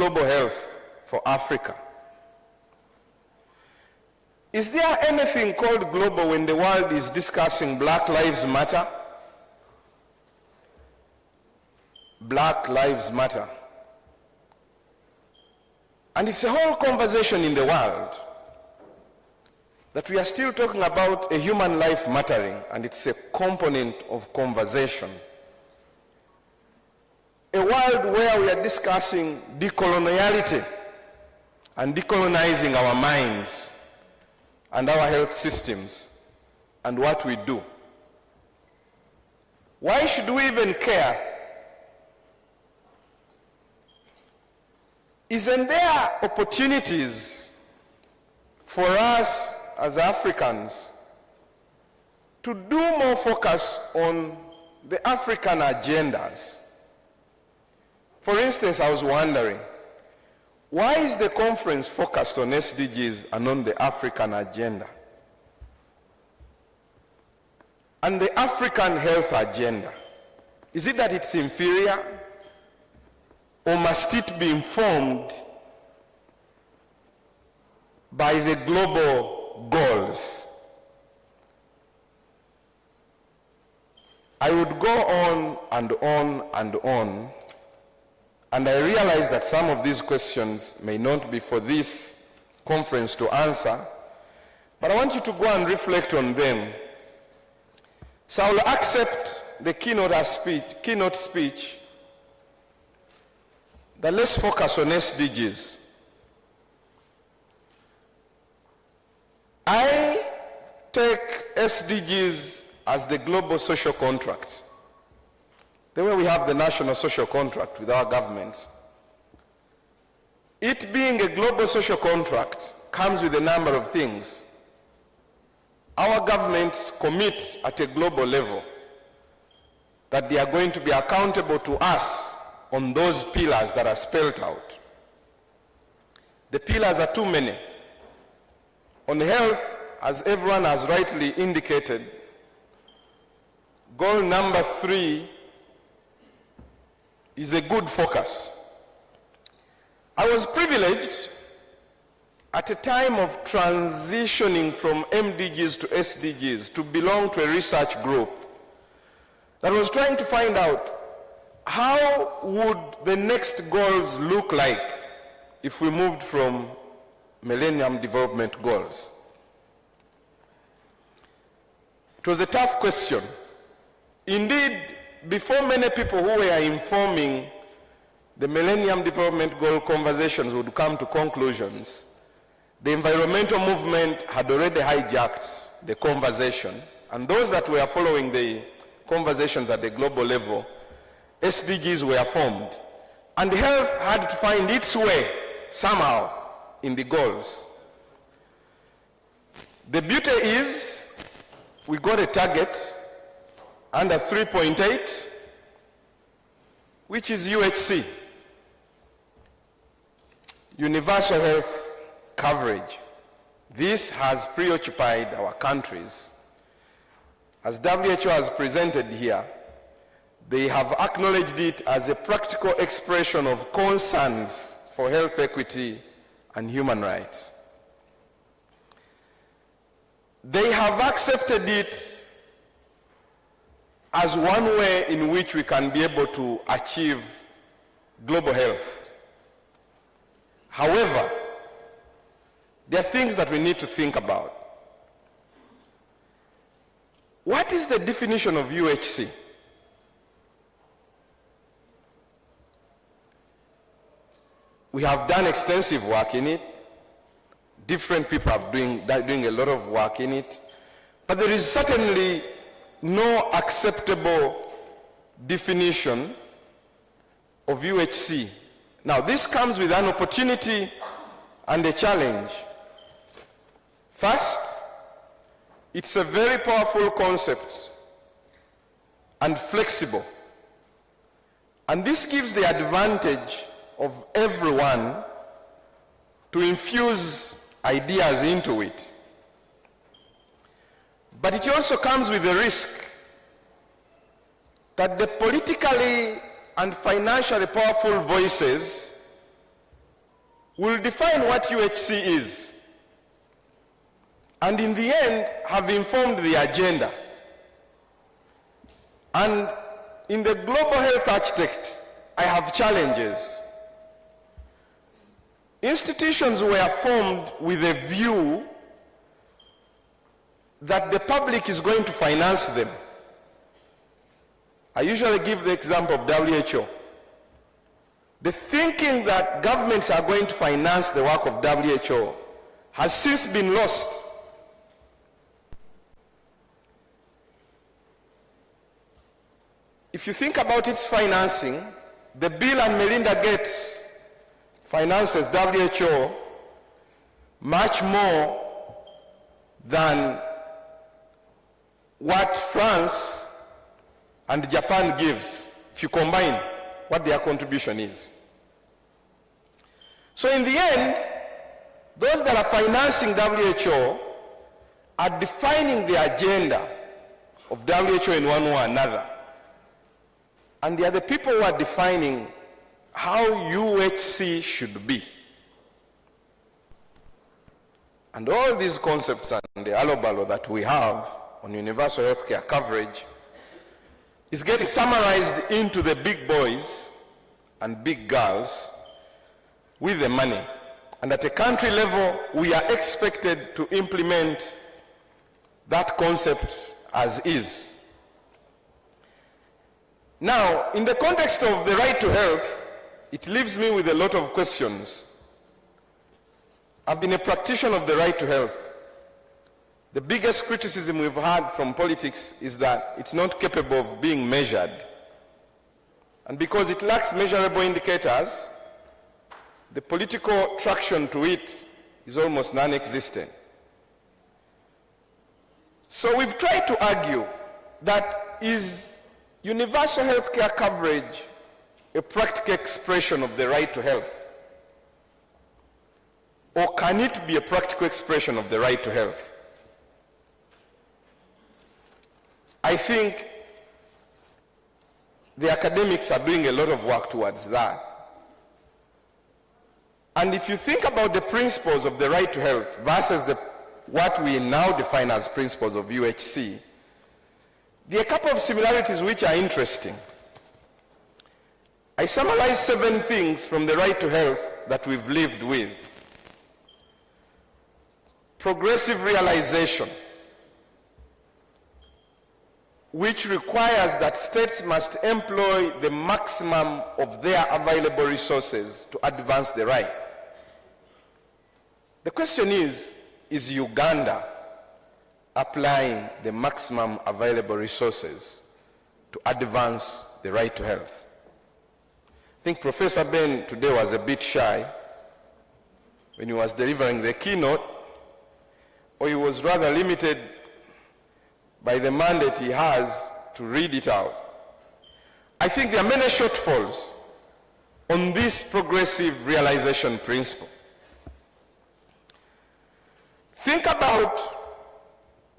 global health for Africa. Is there anything called global when the world is discussing Black Lives Matter? Black Lives Matter. And it's a whole conversation in the world that we are still talking about a human life mattering, and it's a component of conversation. A world where we are discussing decoloniality and decolonizing our minds and our health systems and what we do. Why should we even care? Isn't there opportunities for us as Africans to do more focus on the African agendas? For instance, I was wondering, why is the conference focused on SDGs and on the African agenda? And the African health agenda, is it that it's inferior? Or must it be informed by the global goals? I would go on and on and on, and I realize that some of these questions may not be for this conference to answer, but I want you to go and reflect on them. So I will accept the keynote speech that let's focus on SDGs. I take SDGs as the global social contract, the way we have the national social contract with our governments. It being a global social contract comes with a number of things. Our governments commit at a global level that they are going to be accountable to us on those pillars that are spelled out. The pillars are too many. On health, as everyone has rightly indicated, goal number 3 is a good focus. I was privileged at a time of transitioning from MDGs to SDGs to belong to a research group that was trying to find out how would the next goals look like if we moved from Millennium Development Goals. It was a tough question. Indeed, before many people who were informing the Millennium Development Goal conversations would come to conclusions, the environmental movement had already hijacked the conversation, and those that were following the conversations at the global level, SDGs were formed, and health had to find its way somehow in the goals. The beauty is we got a target under 3.8, which is UHC, universal health coverage. This has preoccupied our countries. As WHO has presented here, they have acknowledged it as a practical expression of concerns for health equity and human rights. They have accepted it as one way in which we can be able to achieve global health. However, there are things that we need to think about. What is the definition of UHC? We have done extensive work in it. Different people are doing a lot of work in it. But there is certainly no acceptable definition of UHC. Now, this comes with an opportunity and a challenge. First, it's a very powerful concept and flexible. And this gives the advantage of everyone to infuse ideas into it. But it also comes with the risk that the politically and financially powerful voices will define what UHC is, and in the end have informed the agenda. And in the global health architect, I have challenges. Institutions were formed with a view that the public is going to finance them. I usually give the example of WHO. The thinking that governments are going to finance the work of WHO has since been lost. If you think about its financing, the Bill and Melinda Gates finances WHO much more than what France and Japan gives, if you combine what their contribution is. So in the end, those that are financing WHO are defining the agenda of WHO in one way or another. And they are the people who are defining how UHC should be. And all these concepts and the alobalo that we have on universal healthcare coverage is getting summarized into the big boys and big girls with the money. And at a country level, we are expected to implement that concept as is. Now, in the context of the right to health, it leaves me with a lot of questions. I've been a practitioner of the right to health. The biggest criticism we've had from politics is that it's not capable of being measured. And because it lacks measurable indicators, the political traction to it is almost non-existent. So we've tried to argue that is universal healthcare coverage a practical expression of the right to health? Or can it be a practical expression of the right to health? I think the academics are doing a lot of work towards that. And if you think about the principles of the right to health versus what we now define as principles of UHC, there are a couple of similarities which are interesting. I summarize 7 things from the right to health that we've lived with. Progressive realization, which requires that states must employ the maximum of their available resources to advance the right. The question is Uganda applying the maximum available resources to advance the right to health? I think Professor Ben today was a bit shy when he was delivering the keynote, or he was rather limited by the mandate he has to read it out. I think there are many shortfalls on this progressive realization principle. Think about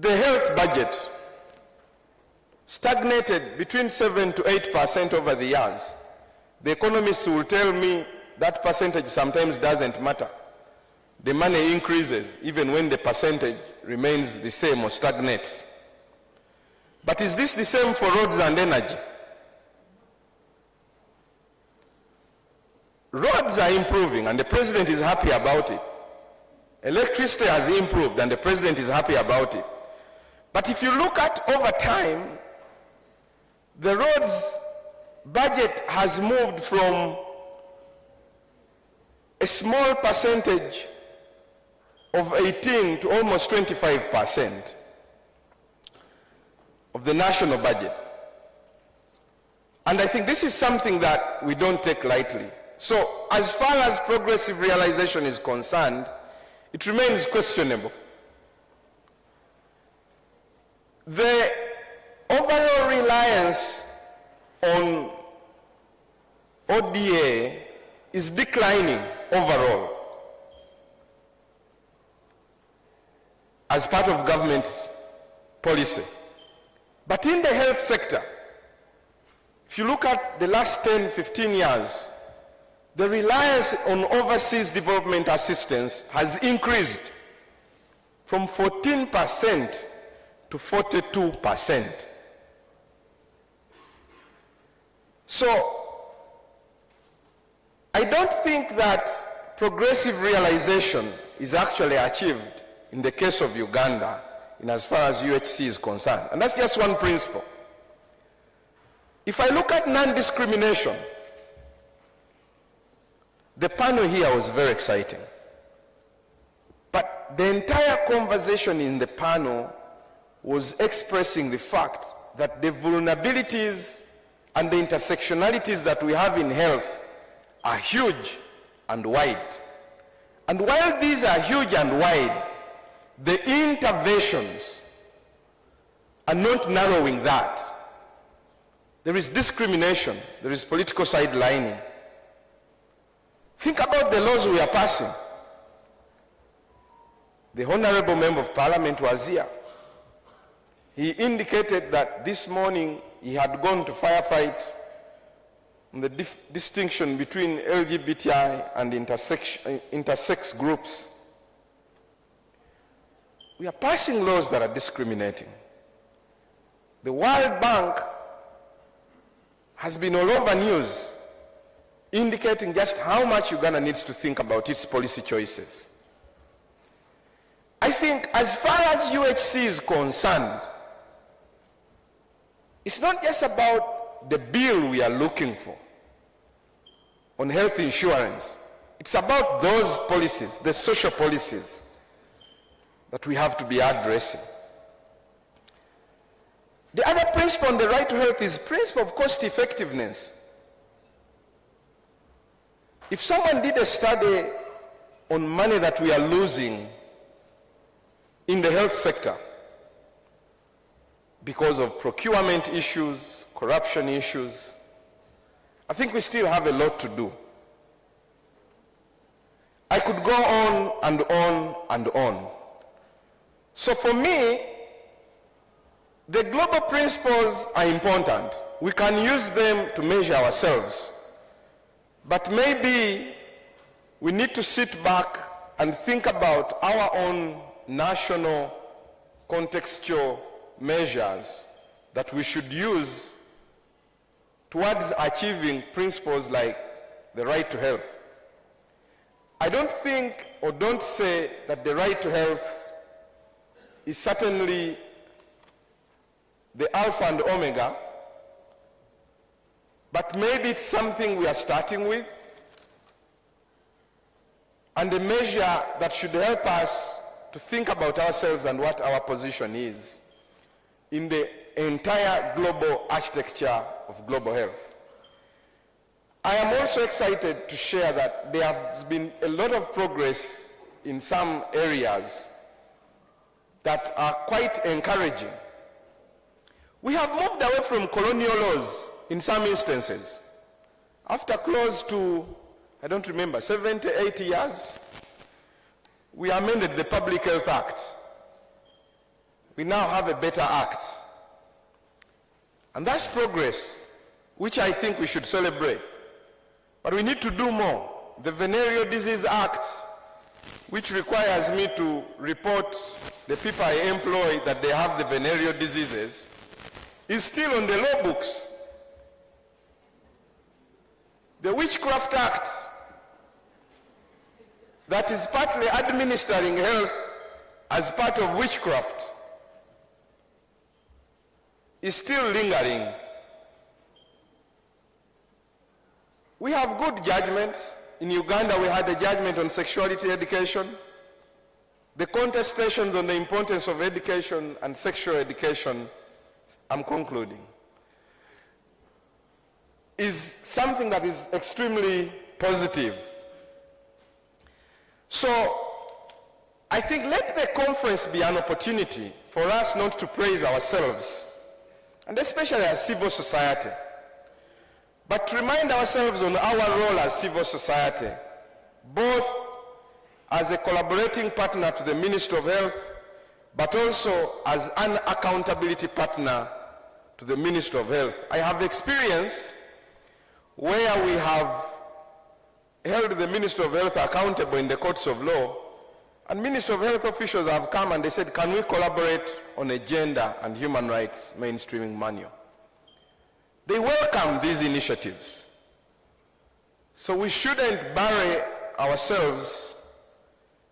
the health budget, stagnated between 7 to 8% over the years. The economists will tell me that percentage sometimes doesn't matter. The money increases even when the percentage remains the same or stagnates. But is this the same for roads and energy? Roads are improving and the president is happy about it. Electricity has improved and the president is happy about it. But if you look at over time, the roads budget has moved from a small percentage of 18 to almost 25% of the national budget. And I think this is something that we don't take lightly. So as far as progressive realization is concerned, it remains questionable. The overall reliance on ODA is declining overall as part of government policy. But in the health sector, if you look at the last 10, 15 years, the reliance on overseas development assistance has increased from 14% to 42%. So, I don't think that progressive realization is actually achieved in the case of Uganda in as far as UHC is concerned. And that's just one principle. If I look at non-discrimination, the panel here was very exciting. But the entire conversation in the panel was expressing the fact that the vulnerabilities and the intersectionalities that we have in health are huge and wide. And while these are huge and wide, the interventions are not narrowing that. There is discrimination, there is political sidelining. Think about the laws we are passing. The Honorable Member of Parliament was here. He indicated that this morning he had gone to firefight on the distinction between LGBTI and intersex groups. We are passing laws that are discriminating. The World Bank has been all over news indicating just how much Uganda needs to think about its policy choices. I think as far as UHC is concerned, it's not just about the bill we are looking for on health insurance. It's about those policies, the social policies that we have to be addressing. The other principle on the right to health is principle of cost effectiveness. If someone did a study on money that we are losing in the health sector because of procurement issues, corruption issues, I think we still have a lot to do. I could go on and on and on. So for me, the global principles are important. We can use them to measure ourselves. But maybe we need to sit back and think about our own national contextual measures that we should use towards achieving principles like the right to health. I don't think or don't say that the right to health is certainly the alpha and omega, but maybe it's something we are starting with and a measure that should help us to think about ourselves and what our position is in the entire global architecture of global health. I am also excited to share that there has been a lot of progress in some areas that are quite encouraging. We have moved away from colonial laws in some instances. After close to, I don't remember, 70, 80 years, we amended the Public Health Act. We now have a better act. And that's progress, which I think we should celebrate. But we need to do more. The Venereal Disease Act, which requires me to report the people I employ that they have the venereal diseases, is still on the law books. The Witchcraft Act, that is partly administering health as part of witchcraft, is still lingering. We have good judgments. In Uganda, we had a judgment on sexuality education. The contestations on the importance of education and sexual education, I'm concluding, is something that is extremely positive. So I think let the conference be an opportunity for us not to praise ourselves, and especially as civil society, but to remind ourselves on our role as civil society, both as a collaborating partner to the Ministry of Health, but also as an accountability partner to the Ministry of Health. I have experience where we have held the Minister of Health accountable in the courts of law, and Minister of Health officials have come and they said, can we collaborate on a gender and human rights mainstreaming manual? They welcome these initiatives. So we shouldn't bury ourselves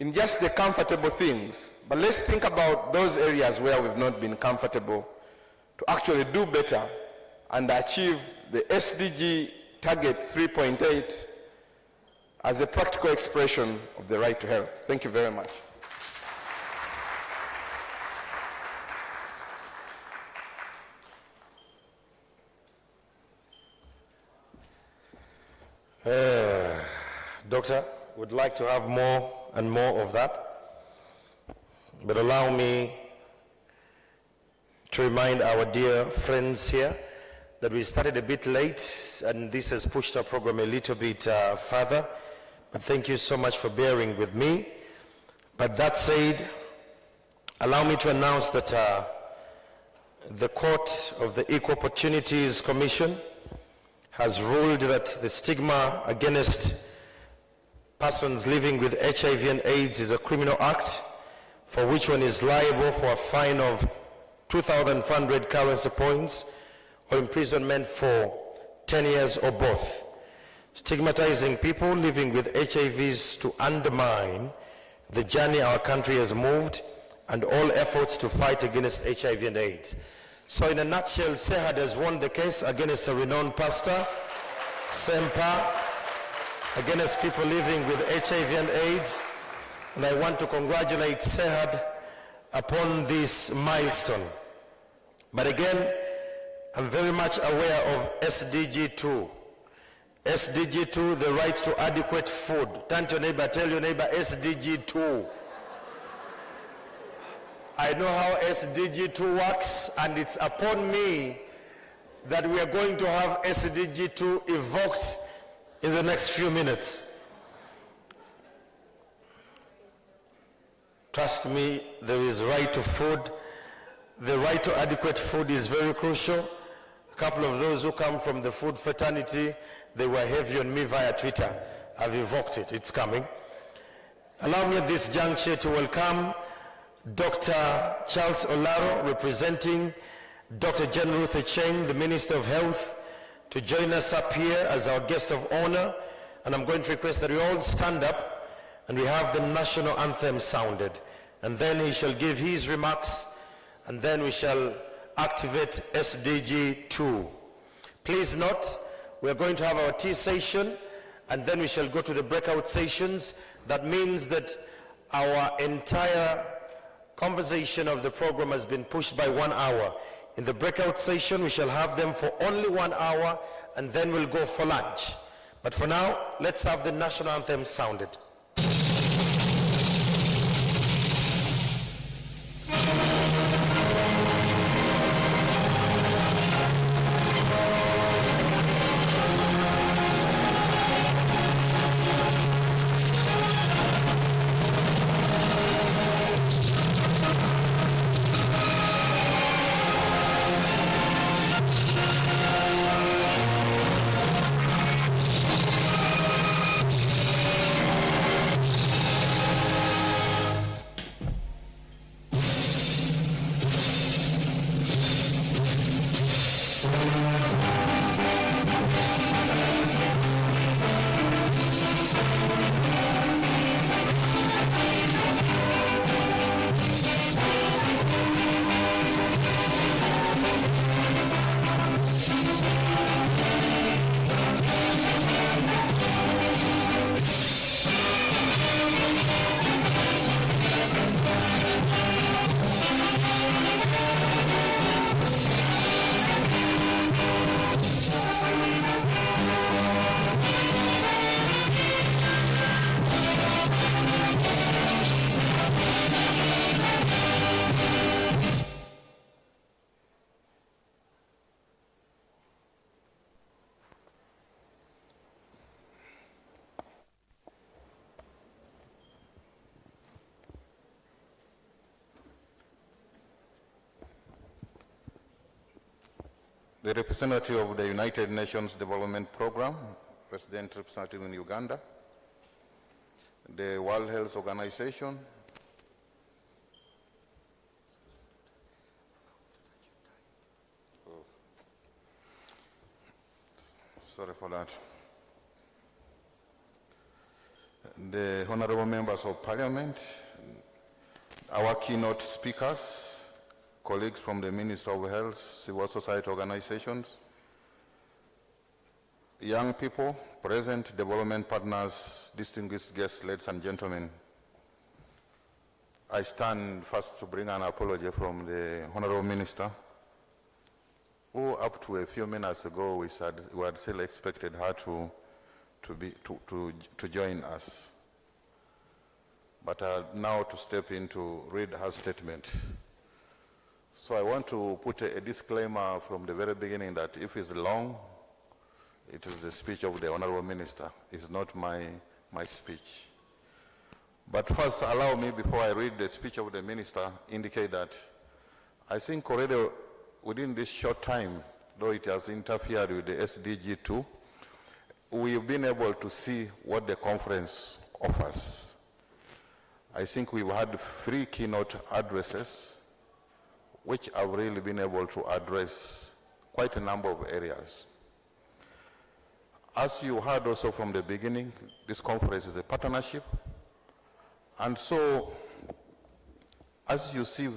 in just the comfortable things, but let's think about those areas where we've not been comfortable to actually do better and achieve the SDG target 3.8 as a practical expression of the right to health. Thank you very much. Doctor, would like to have more and more of that, but allow me to remind our dear friends here that we started a bit late and this has pushed our program a little bit further, but thank you so much for bearing with me. But that said, allow me to announce that the Court of the Equal Opportunities Commission has ruled that the stigma against persons living with HIV and AIDS is a criminal act for which one is liable for a fine of 2,500 currency points or imprisonment for 10 years or both. Stigmatizing people living with HIVs to undermine the journey our country has moved and all efforts to fight against HIV and AIDS. So in a nutshell, Sehad has won the case against a renowned pastor, Sempa, against people living with HIV and AIDS, and I want to congratulate Sehad upon this milestone. But again, I'm very much aware of SDG 2. SDG 2, the right to adequate food. Turn to your neighbor, tell your neighbor, SDG 2. I know how SDG 2 works, and it's upon me that we are going to have SDG 2 evoked in the next few minutes. Trust me, there is right to food. The right to adequate food is very crucial. A couple of those who come from the food fraternity, they were heavy on me via Twitter. I've evoked it, it's coming. Allow me at this juncture to welcome Dr. Charles Olaro, representing Dr. Jen Ruth Echeng, the Minister of Health, to join us up here as our guest of honor. And I'm going to request that we all stand up and we have the national anthem sounded. And then he shall give his remarks, and then we shall activate SDG 2. Please note, we are going to have our tea session, and then we shall go to the breakout sessions. That means that our entire conversation of the program has been pushed by 1 hour. In the breakout session, we shall have them for only 1 hour, and then we'll go for lunch. But for now, let's have the national anthem sounded. The representative of the United Nations Development Program, resident representative in Uganda. the World Health Organization, sorry for that, the honorable members of parliament, our keynote speakers, colleagues from the Ministry of Health, civil society organizations, young people, present development partners, distinguished guests, ladies and gentlemen. I stand first to bring an apology from the Honorable Minister, who up to a few minutes ago we had still expected her to join us. But now to step in to read her statement. So I want to put a disclaimer from the very beginning that if it's long, it is the speech of the Honorable Minister. It's not my speech. But first, allow me, before I read the speech of the Minister, indicate that I think already within this short time, though it has interfered with the SDG 2, we've been able to see what the conference offers. I think we've had 3 keynote addresses, which have really been able to address quite a number of areas. As you heard also from the beginning, this conference is a partnership. And so, as you see